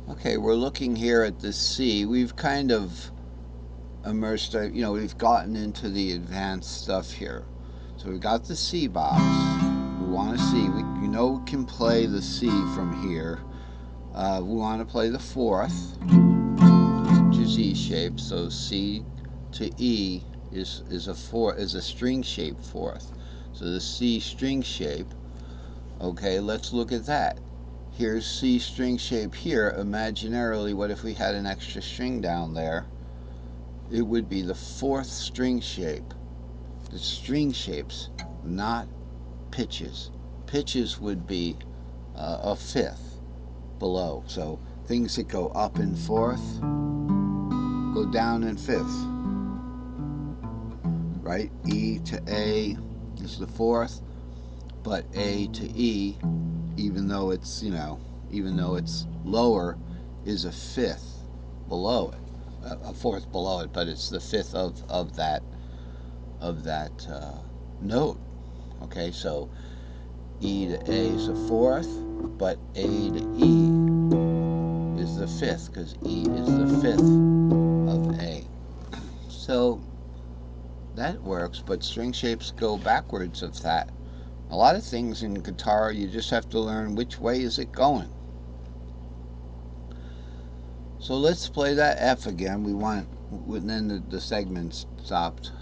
Okay, we're looking here at the C. We've kind of immersed, we've gotten into the advanced stuff here. So we've got the C box. We want to see, we can play the C from here. We want to play the fourth to Z shape. So C to E is a string shape fourth. So the C string shape. Okay, let's look at that. Here's C string shape here. Imaginarily, what if we had an extra string down there? It would be the fourth string shape. The string shapes, not pitches. Pitches would be a fifth below. So things that go up in fourth go down in fifth. Right? E to A is the fourth, but A to E, even though it's lower, is a fifth below it, a fourth below it, but it's the fifth of that note. Okay, so E to A is the fourth, but A to E is the fifth because E is the fifth of A. So that works, but string shapes go backwards of that. A lot of things in guitar, you just have to learn which way is it going. So let's play that F again. We want, then the segment stopped.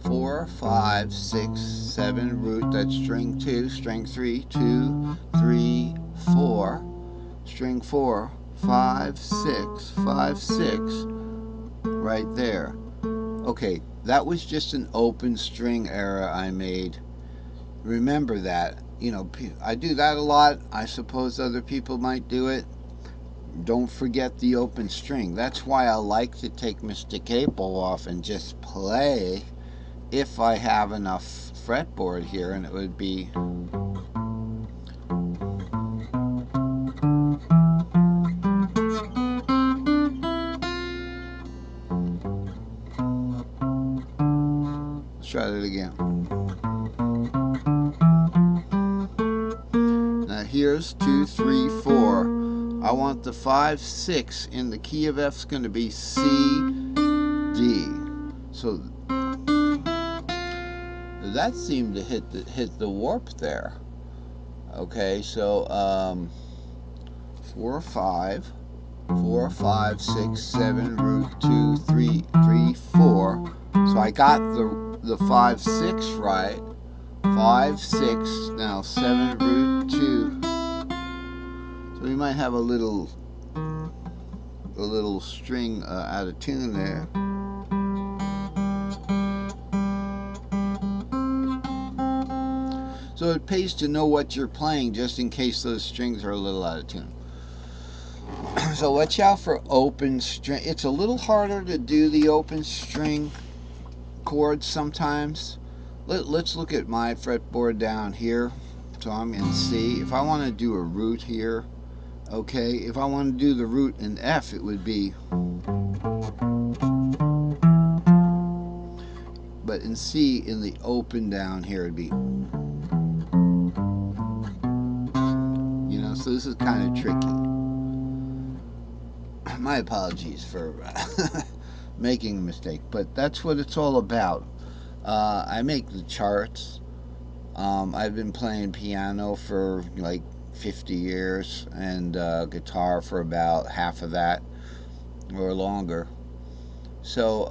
4, 5, 6, 7, root, that's string 2, string 3, 2, 3, 4, string 4, 5, 6, 5, 6, right there. Okay, that was just an open string error I made. Remember that. I do that a lot. I suppose other people might do it. Don't forget the open string. That's why I like to take Mr. Capo off and just play if I have enough fretboard here, and it would be let's try that again. Now here's 2, 3, 4. I want the 5, 6 in the key of F is going to be C, D. So that seemed to hit the warp there. Okay, so 4, 5, 4, 5, 6, 7, root 2, 3, 3, 4. So I got the 5, 6 right. 5, 6, now 7, root 2. So we might have a little string out of tune there. So it pays to know what you're playing just in case those strings are a little out of tune. So watch out for open string. It's a little harder to do the open string chords sometimes. Let's look at my fretboard down here. So I'm in C. If I want to do a root here, okay, if I want to do the root in F, it would be, but in C, in the open down here, it'd be, so this is kind of tricky. My apologies for making a mistake, but that's what it's all about. I make the charts. I've been playing piano for like 50 years and guitar for about half of that or longer. So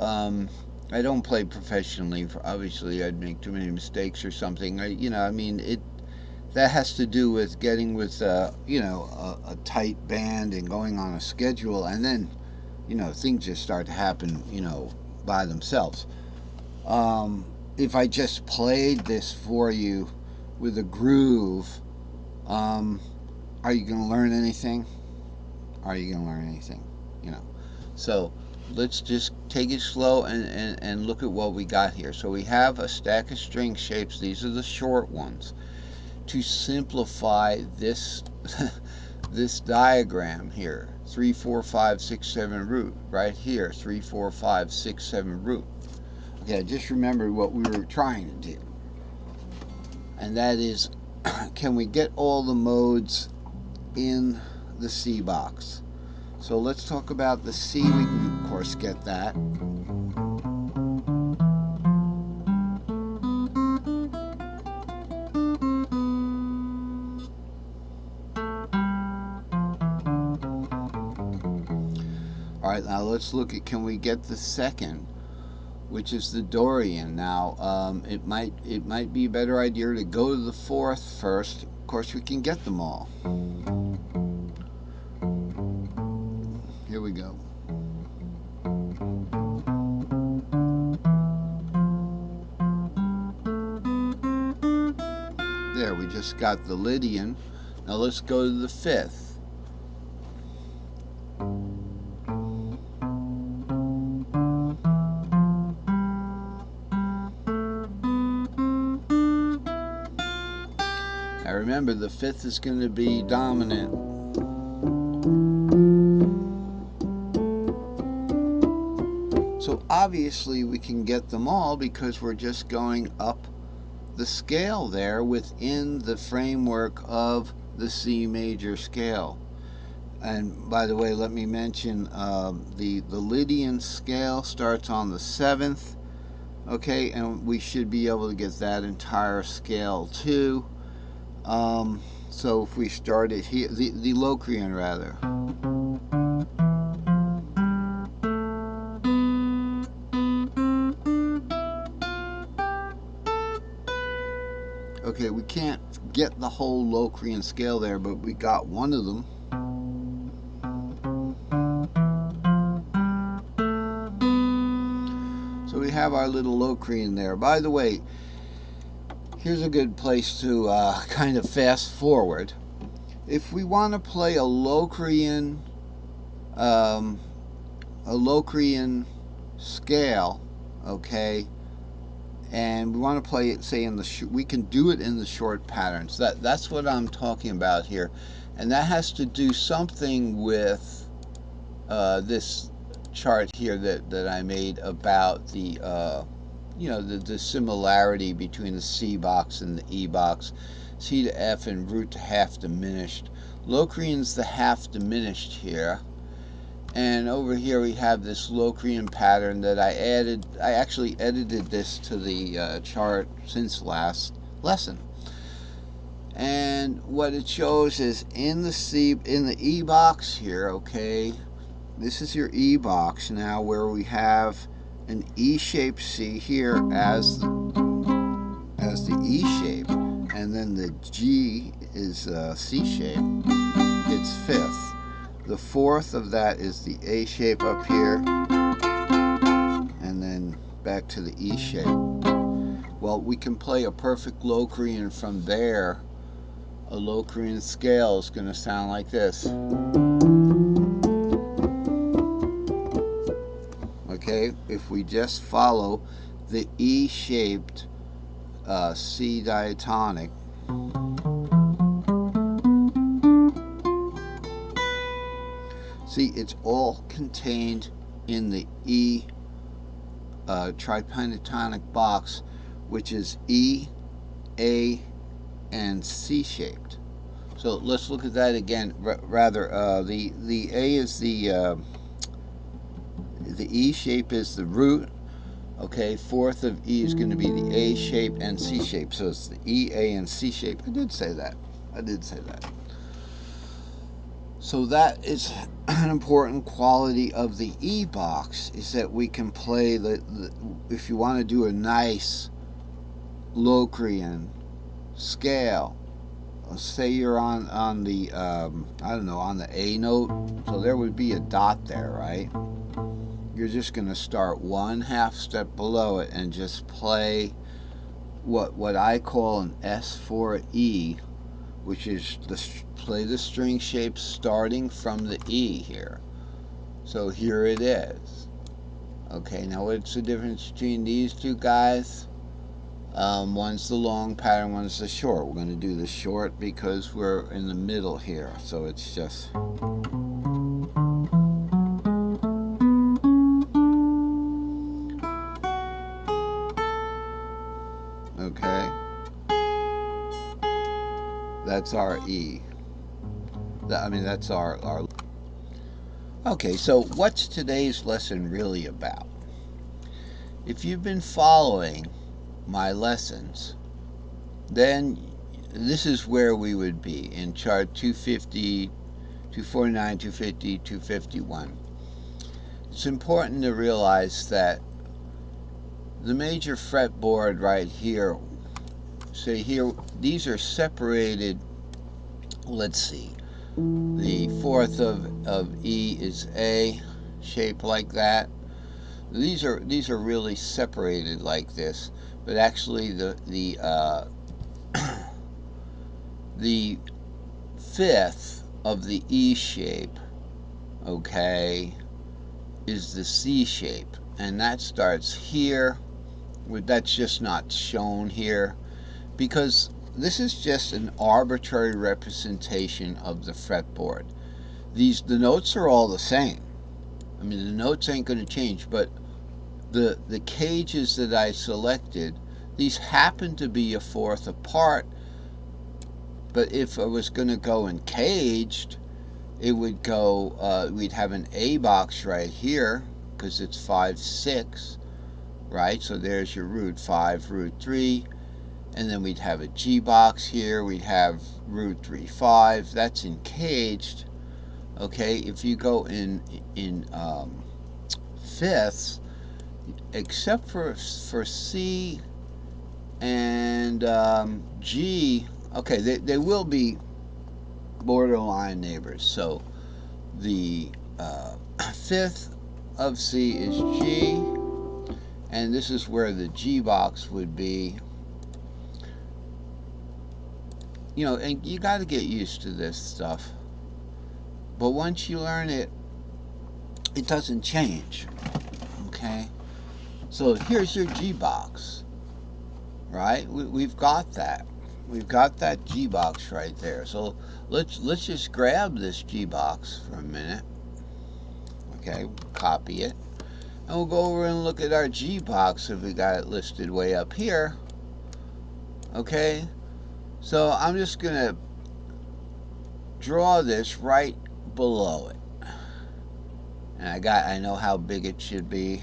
I don't play professionally. Obviously, I'd make too many mistakes or something. That has to do with getting with a tight band and going on a schedule, and then things just start to happen by themselves. If I just played this for you with a groove, are you going to learn anything? Are you going to learn anything? So let's just take it slow and look at what we got here. So we have a stack of string shapes. These are the short ones. To simplify this this diagram here, 3, 4, 5, 6, 7 root, right here, 3, 4, 5, 6, 7 root. Okay, I just remembered what we were trying to do, and that is, can we get all the modes in the C box? So let's talk about the C. We can, of course, get that. All right, now let's look at, can we get the second, which is the Dorian. Now, it might be a better idea to go to the fourth first. Of course, we can get them all. Here we go. There, we just got the Lydian. Now let's go to the fifth. Now remember, the fifth is going to be dominant. So obviously we can get them all because we're just going up the scale there within the framework of the C major scale. And by the way, let me mention the Lydian scale starts on the 7th, okay, and we should be able to get that entire scale too. So if we start it here, the Locrian rather. Okay, we can't get the whole Locrian scale there, but we got one of them. So we have our little Locrian there. By the way, here's a good place to kind of fast forward. If we want to play a Locrian scale, okay, and we want to play it, say in the we can do it in the short patterns. That's what I'm talking about here, and that has to do something with this chart here that I made about the the similarity between the C box and the E box. C to F and root to half diminished. Locrian's the half diminished here. And over here we have this Locrian pattern that I added. I actually edited this to the chart since last lesson. And what it shows is in the E box here, okay, this is your E box now, where we have an E-shaped C here as the E shape, and then the G is C shape. It's fifth. The fourth of that is the A shape up here, and then back to the E shape. Well, we can play a perfect Locrian from there. A Locrian scale is going to sound like this. Okay, if we just follow the E-shaped C diatonic. See, it's all contained in the E tripentatonic box, which is E, A, and C shaped. So let's look at that again. Rather, the A is the E shape is the root. Okay, fourth of E is going to be the A shape and C shape. So it's the E, A, and C shape. I did say that. So that is an important quality of the E box, is that we can play if you want to do a nice Locrian scale. Say you're on the I don't know, on the A note, so there would be a dot there, right? You're just going to start one half step below it and just play what I call an S4E, which is play the string shape starting from the E here. So here it is. Okay, now what's the difference between these two guys? One's the long pattern, one's the short. We're going to do the short because we're in the middle here. So it's just... Okay. That's our E. I mean, that's our... Okay, so what's today's lesson really about? If you've been following my lessons, then this is where we would be in chart 250, 249, 250, 251. It's important to realize that the major fretboard right here, say here, these are separated. Let's see, the fourth of E is A, shaped like that. These are really separated like this, but actually the fifth of the E shape, okay, is the C shape, and that starts here. That's just not shown here because this is just an arbitrary representation of the fretboard. The notes are all the same. I mean, the notes ain't going to change, but the cages that I selected, these happen to be a fourth apart, but if I was going to go in caged, it would go, we'd have an A box right here, because it's 5, 6, right? So there's your root 5, root 3, and then we'd have a G box here, we'd have root 3, 5, that's in caged, okay? If you go in fifths, except for C and G, okay, they will be borderline neighbors. So the fifth of C is G, and this is where the G box would be. You know, and you got to get used to this stuff. But once you learn it, it doesn't change. Okay? So here's your G box, right? We've got that. We've got that G box right there. So let's just grab this G box for a minute. Okay, copy it. And we'll go over and look at our G box if we got it listed way up here. Okay, so I'm just going to draw this right below it. And I know how big it should be.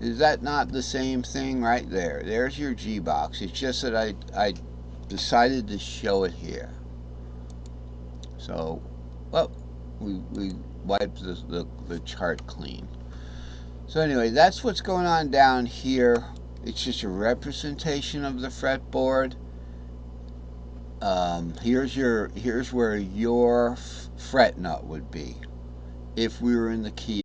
Is that not the same thing right there? There's your G box. It's just that I decided to show it here. So, well, we wiped the chart clean. So anyway, that's what's going on down here. It's just a representation of the fretboard. Here's where your fret nut would be if we were in the key